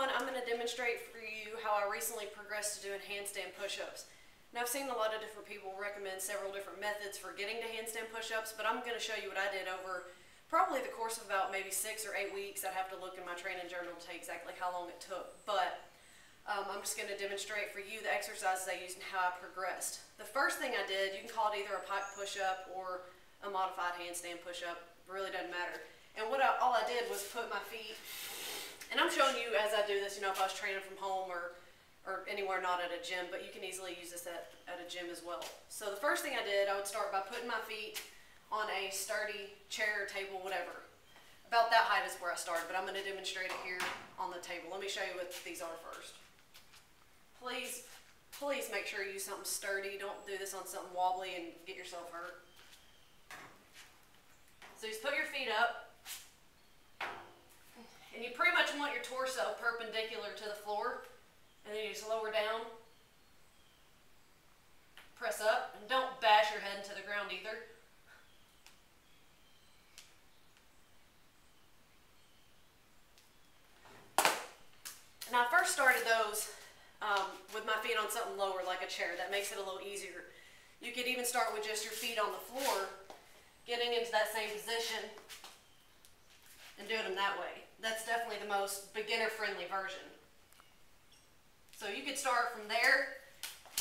one, I'm going to demonstrate for you how I recently progressed to doing handstand push-ups. Now, I've seen a lot of different people recommend several different methods for getting to handstand push-ups, but I'm going to show you what I did over probably the course of about maybe 6 or 8 weeks. I'd have to look in my training journal to tell you exactly how long it took, but I'm just going to demonstrate for you the exercises I used and how I progressed. The first thing I did, you can call it either a pike push-up or a modified handstand push-up, it really doesn't matter. And all I did was put my feet, and I'm showing you as I do this, if I was training from home or anywhere not at a gym, but you can easily use this at a gym as well. So the first thing I did, I would start by putting my feet on a sturdy chair, table, whatever. About that height is where I started, but I'm going to demonstrate it here on the table. Let me show you what these are first. Please make sure you use something sturdy. Don't do this on something wobbly and get yourself hurt. So just put your feet up. And you pretty much want your torso perpendicular to the floor. And then you just lower down. Press up. And don't bash your head into the ground either. And I first started those with my feet on something lower, like a chair. That makes it a little easier. You could even start with just your feet on the floor, getting into that same position, and doing them that way. That's definitely the most beginner-friendly version. So you could start from there.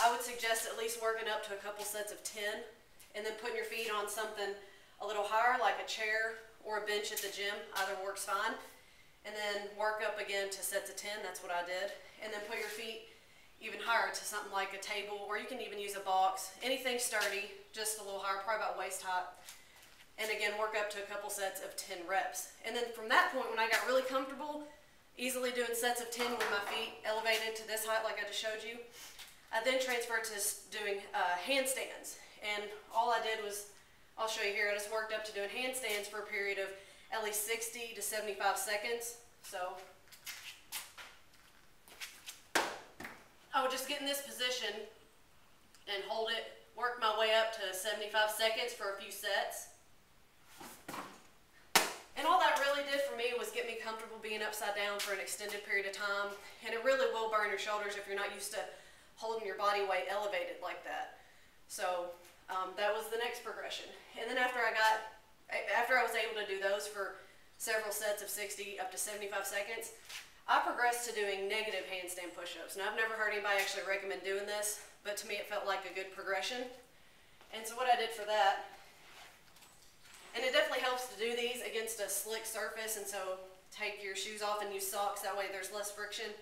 I would suggest at least working up to a couple sets of 10, and then putting your feet on something a little higher, like a chair or a bench at the gym. Either works fine. And then work up again to sets of 10, that's what I did. And then put your feet even higher to something like a table, or you can even use a box. Anything sturdy, just a little higher, probably about waist height. And again, work up to a couple sets of 10 reps. And then from that point, when I got really comfortable, easily doing sets of 10 with my feet elevated to this height like I just showed you, I then transferred to doing handstands. And all I did was, I'll show you here, I just worked up to doing handstands for a period of at least 60 to 75 seconds. So I would just get in this position and hold it, work my way up to 75 seconds for a few sets. And all that really did for me was get me comfortable being upside down for an extended period of time. And it really will burn your shoulders if you're not used to holding your body weight elevated like that. So that was the next progression. And then after I was able to do those for several sets of 60 up to 75 seconds, I progressed to doing negative handstand push-ups. Now, I've never heard anybody actually recommend doing this, but to me it felt like a good progression. And so what I did for that, and it definitely helps to do these against a slick surface, and so take your shoes off and use socks, that way there's less friction.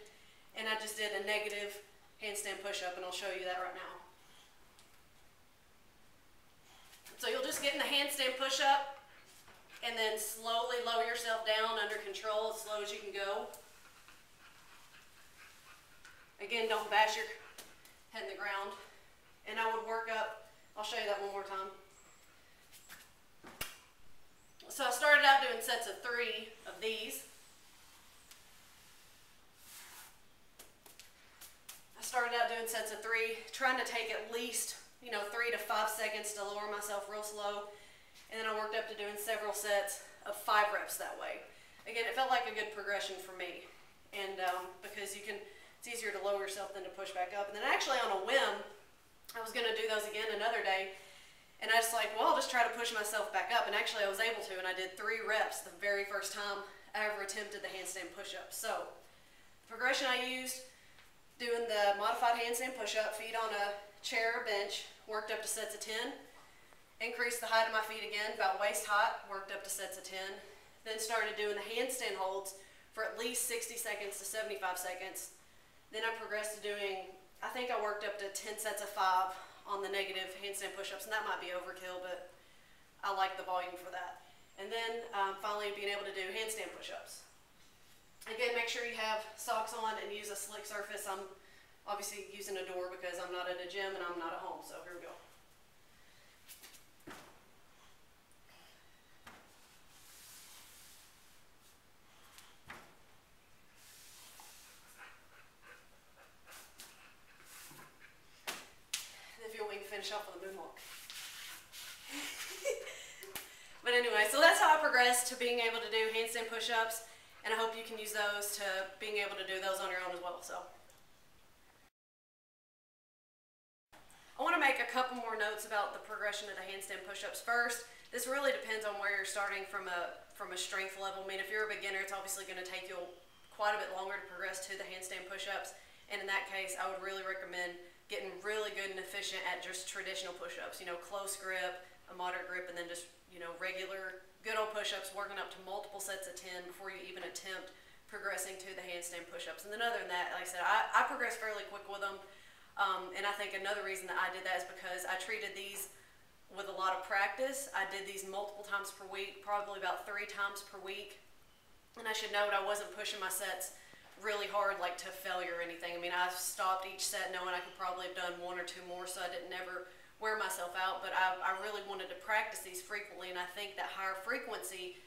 And I just did a negative handstand push-up, and I'll show you that right now. So you'll just get in the handstand push-up, and then slowly lower yourself down under control as slow as you can go. Again, don't bash your head in the ground. And I would work up, I'll show you that one more time. So I started out doing sets of 3 of these. Trying to take at least 3 to 5 seconds to lower myself real slow. And then I worked up to doing several sets of 5 reps that way. Again, it felt like a good progression for me. And because it's easier to lower yourself than to push back up. And then actually on a whim, I was going to do those again another day. And I was like, well, I'll just try to push myself back up. And actually I was able to, and I did 3 reps the very first time I ever attempted the handstand push-up. So the progression I used, doing the modified handstand push-up, feet on a chair or bench, worked up to sets of 10. Increased the height of my feet again, about waist height, worked up to sets of 10. Then started doing the handstand holds for at least 60 seconds to 75 seconds. Then I progressed to doing, I think I worked up to 10 sets of 5 on the negative handstand push-ups, and that might be overkill, but I like the volume for that. And then finally being able to do handstand push-ups. Again, make sure you have socks on and use a slick surface. I'm obviously using a door because I'm not at a gym and I'm not at home, so here we go. Finish off with a moonwalk. But anyway, so that's how I progressed to being able to do handstand push-ups. And and I hope you can use those to being able to do those on your own as well. So I want to make a couple more notes about the progression of the handstand push-ups. First, this really depends on where you're starting from a strength level. I mean, if you're a beginner, it's obviously going to take you quite a bit longer to progress to the handstand push-ups. And in that case, I would really recommend getting really good and efficient at just traditional push-ups. You know, close grip, a moderate grip, and then just, you know, regular good old push-ups, working up to multiple sets of 10 before you even attempt progressing to the handstand push-ups. And then other than that, like I said, I progress fairly quick with them. And I think another reason that I did that is because I treated these with a lot of practice. I did these multiple times per week, probably about 3 times per week. And I should note I wasn't pushing my sets really hard, like to failure or anything. I mean, I stopped each set knowing I could probably have done 1 or 2 more, so I didn't ever wear myself out. But I really wanted to practice these frequently, and I think that higher frequency,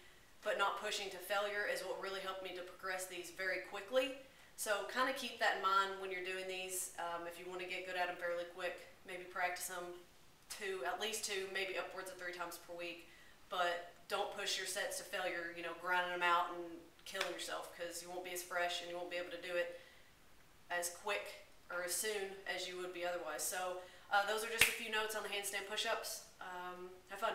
but not pushing to failure, is what really helped me to progress these very quickly. So kind of keep that in mind when you're doing these. If you want to get good at them fairly quick, maybe practice them at least 2, maybe upwards of 3 times per week. But don't push your sets to failure, you know, grinding them out and killing yourself, because you won't be as fresh and you won't be able to do it as quick or as soon as you would be otherwise. So those are just a few notes on the handstand push-ups. Have fun.